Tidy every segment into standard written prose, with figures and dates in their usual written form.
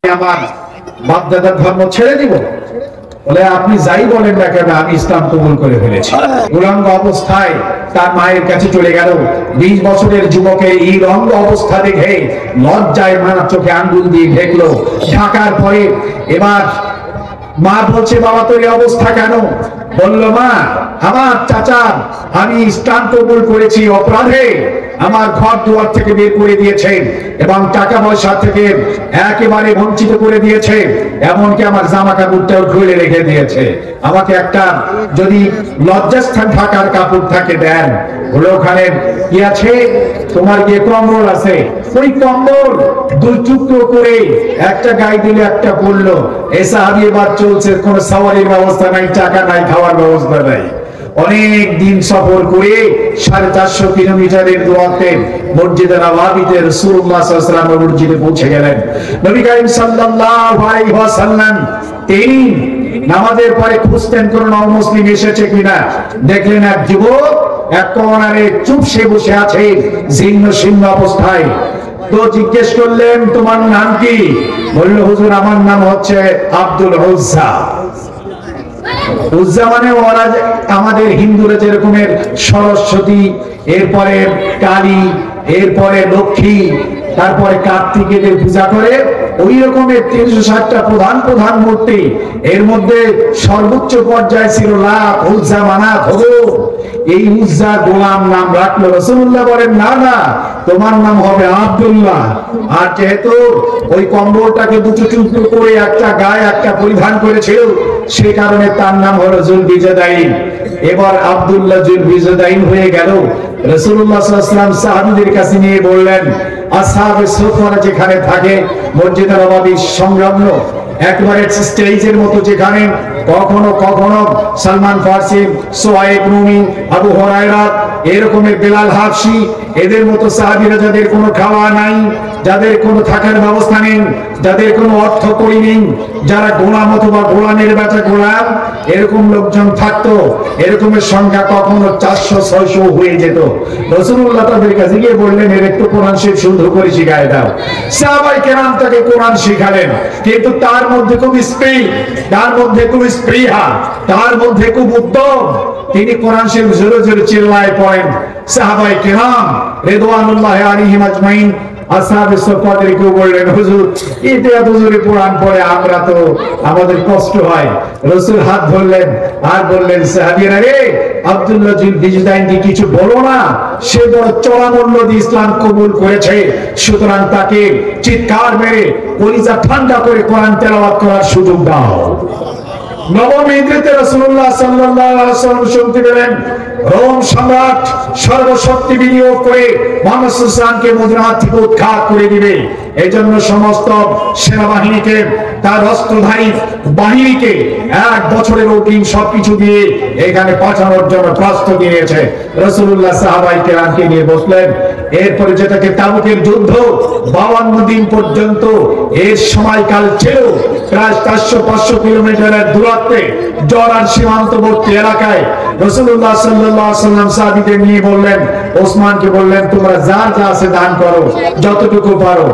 আমার বাপদাদার ধর্ম ছেড়ে দিব? বলে আপনি যাই বলেন না কেন, আমি ইসলাম কবুল করে ফেলেছি। উলঙ্গ অবস্থায় তার মায়ের কাছে চলে গেল। 20 বছরের যুবকের এই উলঙ্গ অবস্থা দেখে লজ্জায় মার চোখে আঙ্গুল দিয়ে ঢেকলো। ঢাকার পরে এবার মা বলছে, বাবা তোর এই অবস্থা কেন? বলল, মা আমার চাচা আমি ইসলাম কবুল করেছি অপরাধে আমার ঘর দুয়ার থেকে বের করে দিয়েছে এবং টাকা পয়সা থেকে একেবারে বঞ্চিত করে দিয়েছে, এমনকি আমার জামা কাপড়টাও খুলে রেখে দিয়েছে। আমাকে একটা যদি লজ্জাস্থান ঢাকার কাপড় থাকে দেন। বলে, ওখানে কি আছে? তোমার কি কম্বল আছে? ওই কম্বল 2 টুকরো করে একটা গায়ে দিলে একটা পড়লো। এই সাহাবী এবার চলছে, কোন সাওয়ারির ব্যবস্থা নাই, টাকা নাই, খাওয়ার ব্যবস্থা নাই। অনেক দিন সফর করে 450 কিলোমিটারের দূরত্বে মসজিদে নববীতে রাসূলুল্লাহ সাল্লাল্লাহু আলাইহি ওয়াসাল্লাম মসজিদে পৌঁছে গেলেন। নবী করিম সাল্লাল্লাহু আলাইহি ওয়াসাল্লাম তিনি নামাজের পরে খুঁজতেন কোন নও-মুসলিম এসেছে কিনা। দেখলেন এক যুবক এক কোণারে চুপসে বসে আছে জীর্ণ শীর্ণ অবস্থায়। তো জিজ্ঞেস করলেন, তোমার নাম কি? বলল, হুজুর আমার নাম হচ্ছে আব্দুল উজ্জা। উজ্জা মানে ওরা আমাদের হিন্দুরা যেরকমের সরস্বতী, এরপরে কালী, এরপরে লক্ষ্মী, তারপরে কার্তিকের পূজা করে, ওই রকমের 360টা প্রধান প্রধান মূর্তি। এর মধ্যে সর্বোচ্চ পর্যায়ে ছিল লাত, উজ্জা, মানাত, হুবল। এই উজ্জা গোলাম নাম রাখলো। রাসূলুল্লাহ বলেন, না না, তোমার নাম হবে আব্দুল্লাহ। আর যেহেতু ওই কম্বলটাকে 2 টুকরো করে একটা গায়ে একটা পরিধান করেছিল, সেই কারণে তার নাম হলো জুলবিজাদাইন। এবার আব্দুল্লাহ জুলবিজাদাইন হয়ে গেল। রাসূলুল্লাহ সাল্লাল্লাহু আলাইহি ওয়াসাল্লাম সাহাবীদের কাছে নিয়ে বললেন, আসহাবে সুফফা যেখানে থাকে মসজিদে নববী সংলগ্ন একবারে স্টেজের মতো, যেখানে কখনো কখনো সালমান ফারসি, সোহাইব রুমি, আবু হুরায়রা, এরকমের বেলাল হাবশি, এদের মতো সাহাবীরা যাদের কোনো খাওয়া নাই, যাদের কোনো থাকার ব্যবস্থা নেই, যাদের কোনো অর্থ করি নেই, যারা গোলাম অথবা গোলামের বেচা গোলাম, এরকম লোকজন থাকতো। এরকমের সংখ্যা কখনো 400-600 হয়ে যেত। রাসূলুল্লাহ তাদের কাছে গিয়ে বললেন, এর একটু কোরআন শরীফ শুদ্ধ করে শিখায় দাও। সাহাবায়ে কেরাম তাকে কোরআন শিখালেন, কিন্তু তার মধ্যে খুব স্পিড, তার মধ্যে খুব স্পৃহা, তার মধ্যে খুব উদ্যম। তিনি কোরআন শরীফ জোরে জোরে চিল্লায় পড়েন। সাহাবায়ে কেরাম রিদওয়ানুল্লাহি আলাইহিম আজমাইন আসহাবে সুফফাদেরকে বললেন, হুজুর এটা এত জোরে কোরআন পড়ে আমরা তো আমাদের কষ্ট হয়। রাসূল হাত ধরলেন আর বললেন, সাহাবীরা রে, আব্দুল্লাহ জুলবিজাদাইনকে কিছু বলো না, সে বড় চড়া মূল্য দিয়ে ইসলাম কবুল করেছে, সুতরাং তাকে চিৎকার মেরে কলিজা ঠান্ডা করে কোরআন তেলাওয়াত করার সুযোগ দাও। নবম হিজরিতে রাসূলুল্লাহ সাল্লাল্লাহু আলাইহি ওয়াসাল্লাম শুনতে পেলেন রোম সম্রাট সর্বশক্তি বিনিয়োগ করে মুহাম্মদ সাল্লাল্লাহু আলাইহি ওয়াসাল্লামকে মদিনা থেকে উৎখাত করে দিবে। এজন্য সমস্ত সেনাবাহিনীকে, তার অস্ত্রধারী বাহিনীকে 1 বছরের অগ্রিম সবকিছু দিয়ে এখানে পাঠানোর জন্য প্রস্তুতি নিয়েছে। রাসূলুল্লাহ সাহাবায়ে কেরামকে নিয়ে বসলেন। এরপরে যেটাকে তাবুকের যুদ্ধ 52 দিন পর্যন্ত এর সময়কাল ছিল। প্রায় 400-500 কিলোমিটারের দূরত্বে জর্ডান সীমান্তবর্তী এলাকায় রাসূলুল্লাহ সাল্লাল্লাহু আলাইহি ওয়াসাল্লাম সাহাবীদের নিয়ে বললেন, ওসমানকে বললেন, তোমরা যা যা আছে দান করো, যতটুকু পারো।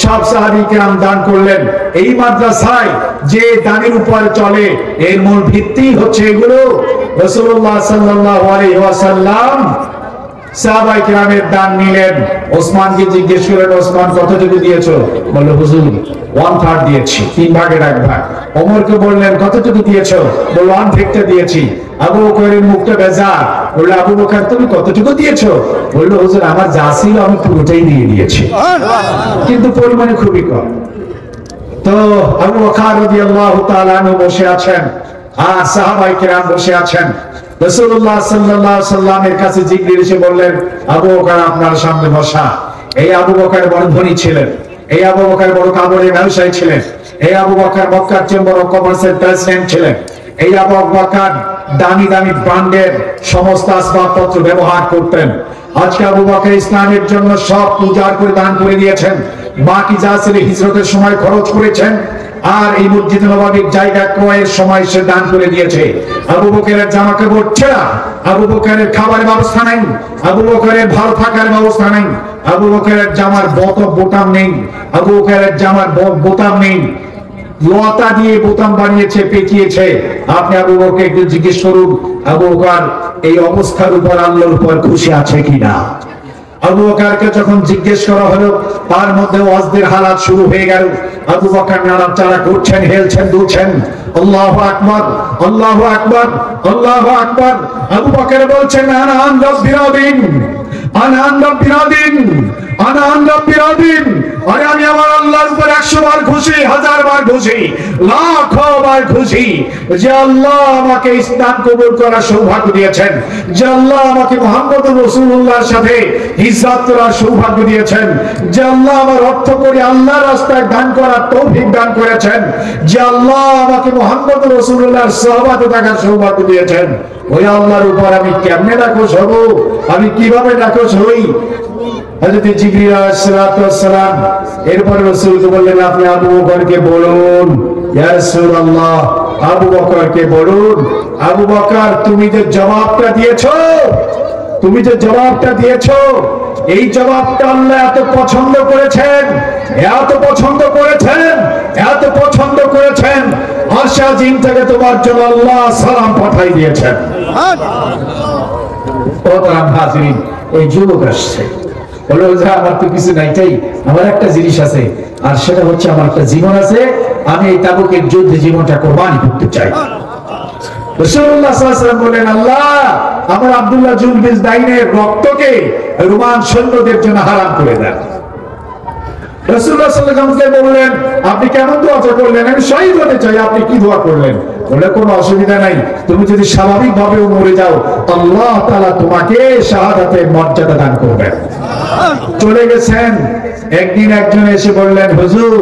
সব সাহাবী কেরাম দান করলেন। এই মাদ্রাসায় যে দানের উপর চলে, এর মূল ভিত্তি হচ্ছে এগুলো। রাসূলুল্লাহ সাল্লাল্লাহু আলাইহি ওয়াসাল্লাম সাহাবায়ে কেরামের দান নিলেন। ওসমানকে জিজ্ঞেস করলেন, ওসমান কতটুকু দিয়েছো? বলল, হুজুর 1/3 দিয়েছি, 3 ভাগের 1 ভাগ। ওমরকে বললেন, কতটুকু দিয়েছো? বলল, 1/3 দিয়েছি। আবু বকরের মুখটা বেজার। বলল, আবু বকর তুমি কতটুকু দিয়েছো? বলল, হুজুর আমার যা ছিল আমি পুরোটাই দিয়ে দিয়েছি, কিন্তু পরিমাণে খুবই কম। তো আবু বকর রাদিয়াল্লাহু তাআলা আনহু বসে আছেন আর সাহাবায়ে কেরাম বসে আছেন। রাসূলুল্লাহ সাল্লাল্লাহু আলাইহি ওয়াসাল্লামের কাছে জিবরিল এসে বললেন, আবু বকর আপনার সামনে বসা। এই আবু বকর বড় ধনী ছিলেন, এই আবু বকর বড় কাপড়ের ব্যবসায়ী ছিলেন, এই আবু বকর মক্কার চেয়ে বড় কমার্সের প্রেসিডেন্ট ছিলেন, এই আবু বকর দামি দামি ব্র্যান্ডের সমস্ত আসবাবপত্র ব্যবহার করতেন। আজকে আবু বকর ইসলামের জন্য সব পূজার করে দান করে দিয়েছেন। বাকি যা ছিল হিজরতের সময় খরচ করেছেন। আর এই মসজিদ নববীর জায়গা ক্রয়ের সময় সে দান করে দিয়েছে। আবু বকরের জামা কাপড় ছেঁড়া, আবু বকরের খাবারের ব্যবস্থা নেই, আবু বকরের ভালো থাকার ব্যবস্থা নেই, আবু বকরের জামার বোতাম নেই, আবু বকরের জামার বোতাম নেই, লতা দিয়ে বোতাম বানিয়েছে, পেঁচিয়েছে। আপনি আবু বকরকে একটু জিজ্ঞেস করুন, আবু বকর এই অবস্থার উপর আল্লাহর উপর খুশি আছে কিনা? আবু বকরকে যখন জিজ্ঞেস করা হলো, তার মধ্যে ওয়াজদের হালাত শুরু হয়ে গেল। আবু বকর নাড়াচাড়া করছেন, হেলছেন, দুলছেন। আল্লাহু আকবার, আল্লাহু আকবার, আল্লাহু আকবার। আবু বকর বলছেন, আনা আন রাব্বিল আযীম, আনা আন রাব্বিল আযীম, আনা আন রাব্বিল আযীম। আরে আমি আমার আল্লাহর উপর 100 বার খুশি, 1000 বার খুশি, লাখ বার খুশি যে আল্লাহ আমাকে ইসলাম কবুল করার সৌভাগ্য দিয়েছেন, যে আল্লাহ আমাকে মুহাম্মদ রাসূলুল্লাহর সাথে হিজরত করার সৌভাগ্য দিয়েছেন, যে আল্লাহ আমার অর্থ করে আল্লাহর রাস্তায় দান করার তৌফিক দান করেছেন, যে আল্লাহ আমাকে মুহাম্মদ রাসূলুল্লাহর সাহাবাতে থাকার সৌভাগ্য দিয়েছেন। ওই আল্লাহর উপর আমি কেমনে নাখোশ হব? আমি কিভাবে নাখোশ হই? হযরত জিবরিল আলাইহিস সালাতু ওয়াস সালাম এরপর রাসূলকে বললেন, আপনি আবু বকরকে বলুন, ইয়া রাসূলুল্লাহ আবু বকরকে বলুন, আবু বকর তুমি যে জবাবটা দিয়েছো, তুমি যে জবাবটা দিয়েছো, এই জবাবটা আল্লাহ এত পছন্দ করেছেন, এত পছন্দ করেছেন, এত পছন্দ করেছেন, আরশে আজিম থেকে তোমার জন্য আল্লাহ সালাম পাঠাই দিয়েছেন। ও তারা হাজিরিন, এই যুবক আসছে, বলো যে আমার তো কিছু নাই, চাই আমার একটা জিনিস আছে, আর সেটা হচ্ছে আমার একটা জীবন আছে, আমি এই তাবুকের যুদ্ধে জীবনটা কোরবানি করতে চাই। রাসূলুল্লাহ সাল্লাল্লাহু আলাইহি ওয়াসাল্লাম বলেন, আল্লাহ আমার আব্দুল্লাহ জুলবিজদাইনের রক্তকে রোমান সৈন্যদের জন্য হারাম করে দেন। রাসূলুল্লাহ সাল্লাল্লাহু আলাইহি ওয়াসাল্লাম বললেন, আপনি কেমন দোয়া করলেন? আমি শহীদ হতে চাই, আপনি কি দোয়া করলেন? বলে কোনো অসুবিধা নাই, তুমি যদি স্বাভাবিক ভাবেও মরে যাও আল্লাহ তাআলা তোমাকে শাহাদাতের মর্যাদা দান করবেন। চলে গেছেন। একদিন একজন এসে বললেন, হুজুর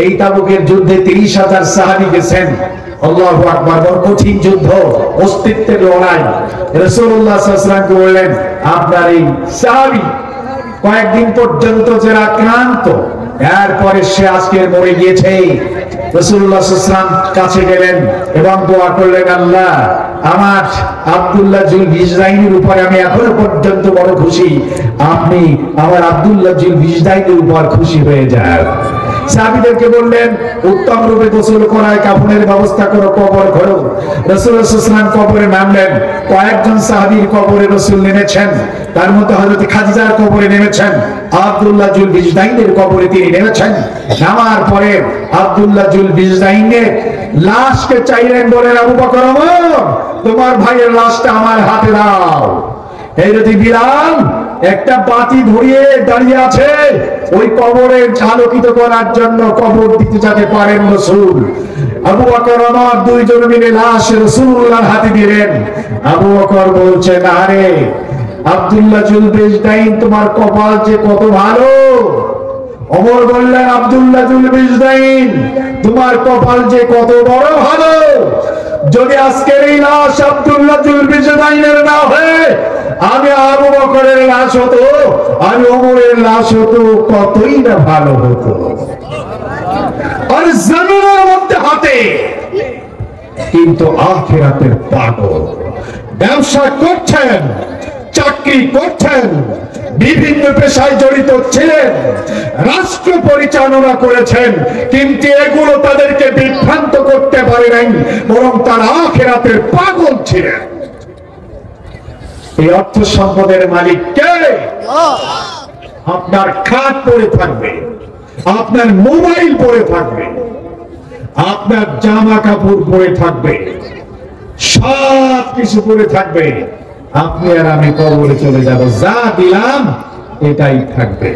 এই তাবুকের যুদ্ধে 30,000 সাহাবী গেছেন। আল্লাহু আকবার, বড় কঠিন যুদ্ধ, অস্তিত্বের লড়াই। রাসূলুল্লাহ সাল্লাল্লাহু আলাইহি ওয়াসাল্লাম বললেন, আপনার এই সাহাবী কয়েকদিন পর্যন্ত যে আক্রান্ত, এরপরে সে আজকে মরে গিয়েছে। রাসূলুল্লাহ সাল্লাল্লাহু আলাইহি ওয়াসাল্লাম কাছে গেলেন এবং দোয়া করলেন, আল্লাহ আমার আব্দুল্লাহ জুলবিজদাইনের উপর আমি এখনো পর্যন্ত বড় খুশি, আপনি আমার আব্দুল্লাহ জুলবিজদাইনের উপর খুশি হয়ে যান। সাহাবীদেরকে বললেন, উত্তম রূপে গোসল করায় কাফনের ব্যবস্থা করো, কবর করো। রাসূলুল্লাহ সাল্লাল্লাহু আলাইহি ওয়াসাল্লাম কবরে নামলেন। কয়েকজন সাহাবীর কবরে রাসূল নেমেছেন, তার মধ্যে হযরত খাদিজার কবরে নেমেছেন, আব্দুল্লাহ জুলবিজদাইনের কবরে তিনি নেমেছেন। নামার পরে আব্দুল্লাহ জুলবিজদাইনের লাশকে চাইলেন, বলেন, আবু বকর ওমর তোমার ভাইয়ের লাশটা আমার হাতে দাও। এই যদি বিলাল একটা বাতি ধরিয়ে দাঁড়িয়ে আছে ওই কবরের আলোকিত করার জন্য, কবর দিতে যেতে পারেন রাসূল। আবু বকর ওমর দুইজন মিলে লাশ রাসূলুল্লাহর হাতে দিলেন। আবু বকর বলছেন, আরে আব্দুল্লাহ জুলবিজদাইন তোমার কপাল যে কত ভালো। ওমর বললেন, আব্দুল্লাহ জুলবিজদাইন তোমার কপাল যে কত বড় ভালো। যদি আজকের এই লাশ আব্দুল্লাহ জুলবিজদাইনের না হয়ে আমি আবু বকরের লাশ হতো, আমি ওমরের লাশ হতো, কতই না ভালো হতো। আর জমিনের মধ্যে হাতে, কিন্তু আখিরাতের পাগল। ব্যবসা করছেন, চাকরি করছেন, বিভিন্ন পেশায় জড়িত ছিলেন, রাষ্ট্র পরিচালনা করেছেন, কিন্তু এগুলো তাদেরকে বিভ্রান্ত করতে পারে নাই, বরং তারা আখিরাতের পাগল ছিলেন। এই অর্থ সম্পদের মালিক কে? আপনার খাট পড়ে থাকবে, আপনার মোবাইল পড়ে থাকবে, আপনার জামা কাপড় পড়ে থাকবে, সব কিছু পড়ে থাকবে, আপনি আর আমি কবরে চলে যাব, যা দিলাম এটাই থাকবে।